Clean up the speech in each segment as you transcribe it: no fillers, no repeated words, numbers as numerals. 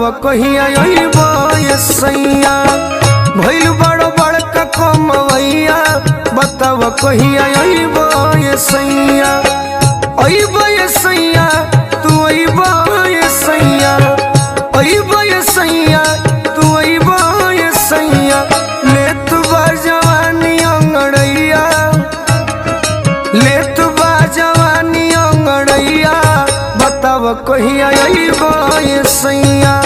बताव कहिया अइबो ये सैया भइल बड़ बड़का कमवैया बताव कहिया अइबो ये सैया अइबो ये सैया तू अइबो ये सैया अइबो ये सैया तू अइबो ये सैया ले तू बा जवानी अंगड़ैया ले तू बा जवानी अंगड़ैया बताव कहिया अइबो ये सैया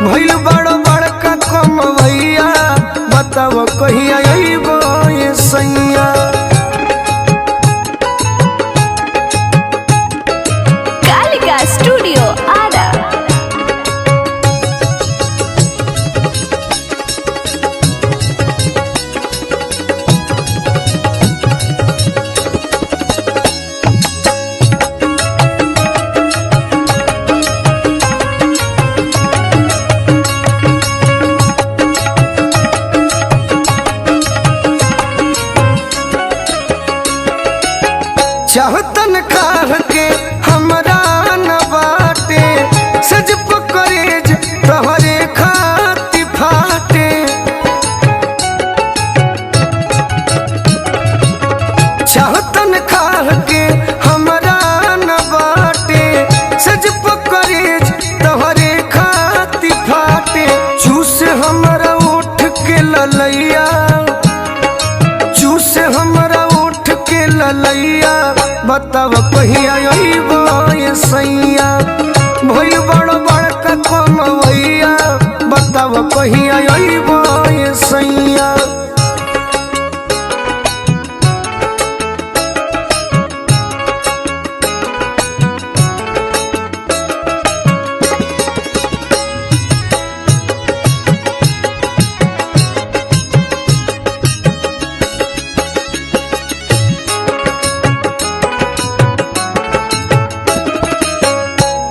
भइल बड़ बड़का कमवैया बताव कहिया अइबो ये सैया। कालिका स्टूडियो आरा। चाहतन खाह के हमरा न बाटे सज पकड़ेज तोहरे खाति फाटे चाहतन खाह के हमरा न बाटे सज पकड़ेज तोहरे खाति फाटे चूस हमरा उठ के ललैया चूस हमरा उठ के ललैया बताव कहिया अइबो ये सैया भइल बड़ बड़का कमवैया बताव कहिया अइबो ये सैया।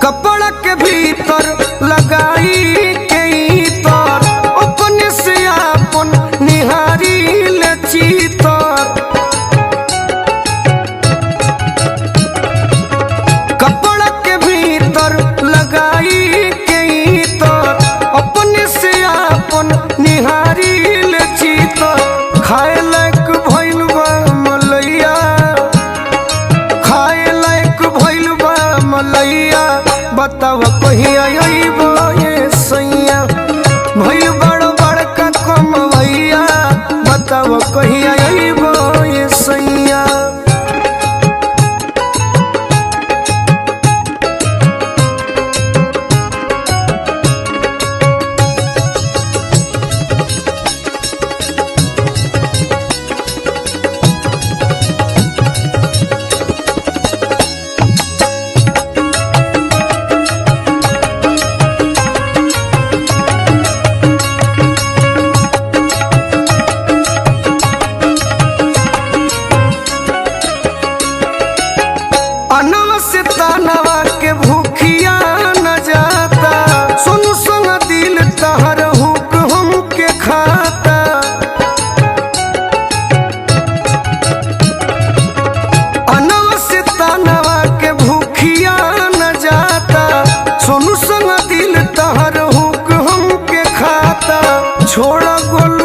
कपड़ा के भीतर लगाई के तर अपने से आपन निहारी ले चीतर कपड़ा के भीतर लगाई के तर अपने से आपन निहारी ले चीतर खाए लायक भइल बा मलैया खाए लायक भइल बा मलैया बताव कहिया अइबो ये सैया भइल बड़ बड़का कमवैया बताव कहिया अइबो ये सैया। अनवा से तानवा के भूखिया न जाता सुन सुन दिल तहर हुक हमके खाता अनवा से तानवा के भूखिया न जाता सुन सुन दिल तहर हुक हमके खाता छोड़ गोल